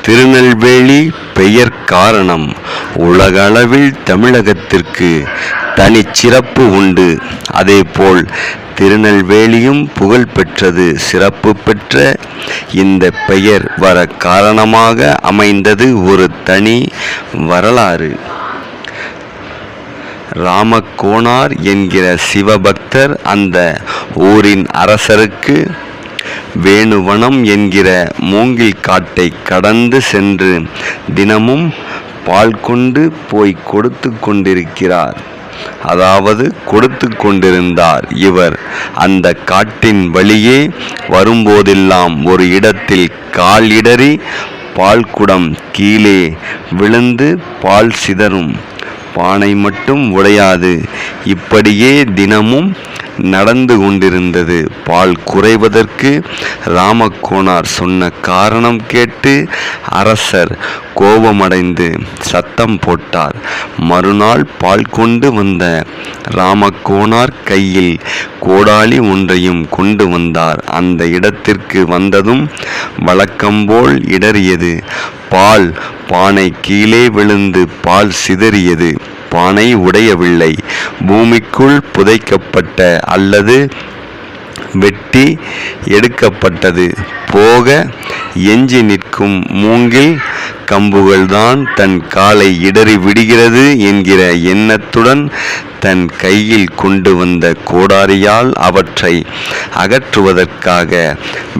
திருநெல்வேலி பெயர் காரணம் உலகளவில் தமிழகத்திற்கு தனிச்சிறப்பு உண்டு. அதேபோல் திருநெல்வேலியும் புகழ் பெற்றது. சிறப்பு பெற்ற இந்த பெயர் வர காரணமாக அமைந்தது ஒரு தனி வரலாறு. ராமக்கோனார் என்கிற சிவபக்தர் அந்த ஊரின் அரசருக்கு வேணுவனம் என்கிற மூங்கில் காட்டை கடந்து சென்று தினமும் பால் கொண்டு போய் கொடுத்து கொண்டிருந்தார். இவர் அந்த காட்டின் வழியே வரும்போதெல்லாம் ஒரு இடத்தில் கால் இடறி பால்குடம் கீழே விழுந்து பால் சிதறும், பானை மட்டும் உடையாது. இப்படியே தினமும் நடந்து கொண்டிருந்தது. பால் குறைவதற்கு ராமக்கோனார் சொன்ன காரணம் கேட்டு அரசர் கோபமடைந்து சத்தம் போட்டார். மறுநாள் பால் கொண்டு வந்த ராமக்கோனார் கையில் கோடாலி ஒன்றையும் கொண்டு வந்தார். அந்த இடத்திற்கு வந்ததும் வழக்கம்போல் இடறியது. பால் பானை கீழே விழுந்து பால் சிதறியது. பானை உடையவில்லை. பூமிக்குள் புதைக்கப்பட்ட அல்லது வெட்டி எடுக்கப்பட்டது போக எஞ்சி நிற்கும் மூங்கில் கம்புகள்தான் தன் காலை இடறி விடுகிறது என்கிற எண்ணத்துடன் தன் கையில் கொண்டு வந்த கோடாரியால் அவற்றை அகற்றுவதற்காக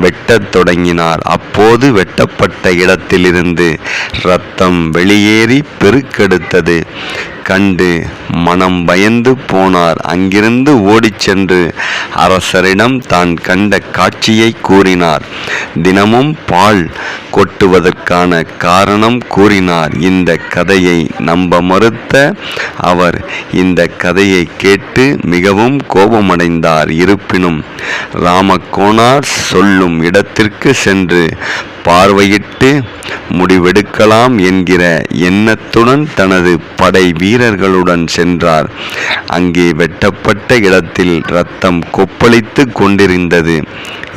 வெட்டத் தொடங்கினார். அப்போது வெட்டப்பட்ட இடத்திலிருந்து இரத்தம் வெளியேறி பெருக்கெடுத்தது. கண்டு மனம் பயந்து போனார். அங்கிருந்து ஓடிச் சென்று அரசரிடம் தான் கண்ட காட்சியை கூறினார். தினமும் பால் கொட்டுவதற்கான காரணம் கூறினார். இந்த கதையை நம்ப மறுத்த அவர் இந்த கதையை கேட்டு மிகவும் கோபமடைந்தார். இருப்பினும் ராமக்கோனார் சொல்லும் இடத்திற்கு சென்று பார்வையிட்டு முடிவெடுக்கலாம் என்கிற எண்ணத்துடன் தனது படை வீரர்களுடன் சென்றார். அங்கே வெட்டப்பட்ட இடத்தில் இரத்தம் கொப்பளித்து கொண்டிருந்தது.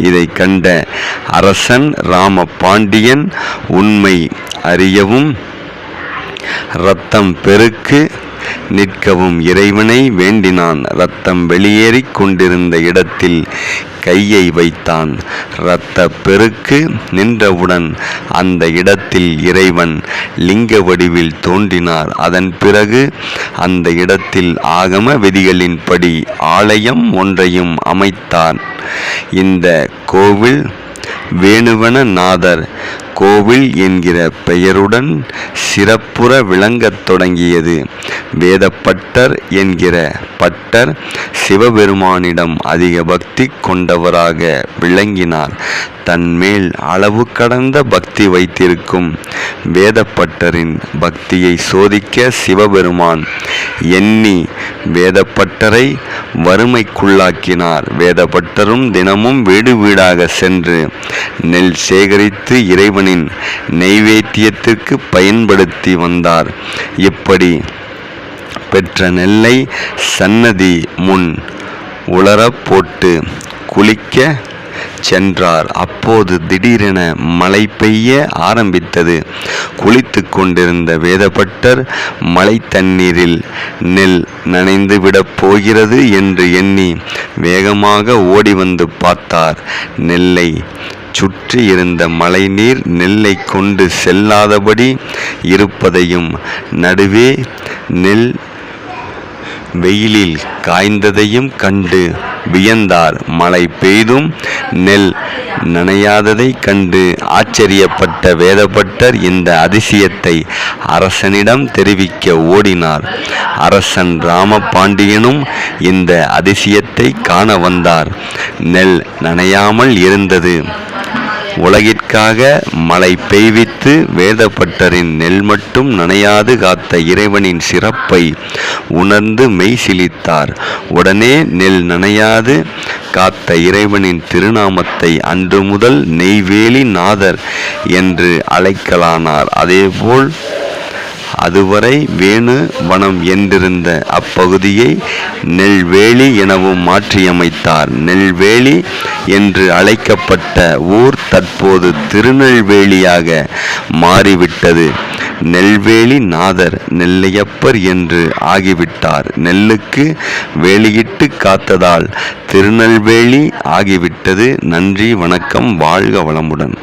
இதை கண்ட அரசன் ராமபாண்டியன் உண்மை அறியவும் இரத்தம் பெருக்கு நிற்கவும் இறைவனை வேண்டினான். இரத்தம் வெளியேறிக் கொண்டிருந்த இடத்தில் கையை வைத்தான். இரத்த பெருக்கு நின்றவுடன் அந்த இடத்தில் இறைவன் லிங்க வடிவில் தோன்றினார். அதன் பிறகு அந்த இடத்தில் ஆகம விதிகளின்படி ஆலயம் ஒன்றையும் அமைத்தான். இந்த கோவில் வேணுவனநாதர் கோவில் என்கிற பெயருடன் சிறப்புற விளங்கத் தொடங்கியது. வேதப்பட்டர் என்கிற பட்டர் சிவபெருமானிடம் அதிக பக்தி கொண்டவராக விளங்கினார். தன்மேல் அளவு கடந்த பக்தி வைத்திருக்கும் வேதப்பட்டரின் பக்தியை சோதிக்க சிவபெருமான் எண்ணி வேதப்பட்டரை வறுமைக்குள்ளாக்கினார். வேதப்பட்டரும் தினமும் வீடு வீடாக சென்று நெல் சேகரித்து இறைவனின் நைவேத்தியத்திற்கு பயன்படுத்தி வந்தார். இப்படி பெற்ற நெல்லை சன்னதி முன் உலரப் போட்டு குளிக்க சென்றார். அப்போது திடீரென மழை பெய்ய ஆரம்பித்தது. குளித்து கொண்டிருந்த வேதப்பட்டர் மழை தண்ணீரில் நெல் நனைந்து விடப் போகிறது என்று எண்ணி வேகமாக ஓடி வந்து பார்த்தார். நெல்லை சுற்றி இருந்த மழை நீர் நெல்லை கொண்டு செல்லாதபடி இருப்பதையும் நடுவே நெல் வெயிலில் காய்ந்ததையும் கண்டு வியந்தார். மழை பெய்தும் நெல் நனையாததை கண்டு ஆச்சரியப்பட்ட வேதப்பட்டர் இந்த அதிசயத்தை அரசனிடம் தெரிவிக்க ஓடினார். அரசன் ராமபாண்டியனும் இந்த அதிசயத்தை காண வந்தார். நெல் நனையாமல் இருந்தது. உலகிற்காக மழை பெய்வித்து வேதப்பட்டரின் நெல் மட்டும் நனையாது காத்த இறைவனின் சிறப்பை உணர்ந்து மெய் சிலிர்த்தார். உடனே நெல் நனையாது காத்த இறைவனின் திருநாமத்தை அன்று முதல் நெய்வேலி நாதர் என்று அழைக்கலானார். அதேபோல் அதுவரை வேணு வனம் என்றிருந்த அப்பகுதியை நெல்வேலி எனவும் மாற்றியமைத்தார். நெல்வேலி என்று அழைக்கப்பட்ட ஊர் தற்போது திருநெல்வேலியாக மாறிவிட்டது. நெல்வேலி நாதர் நெல்லையப்பர் என்று ஆகிவிட்டார். நெல்லுக்கு வேலியிட்டு காத்ததால் திருநெல்வேலி ஆகிவிட்டது. நன்றி, வணக்கம், வாழ்க வளமுடன்.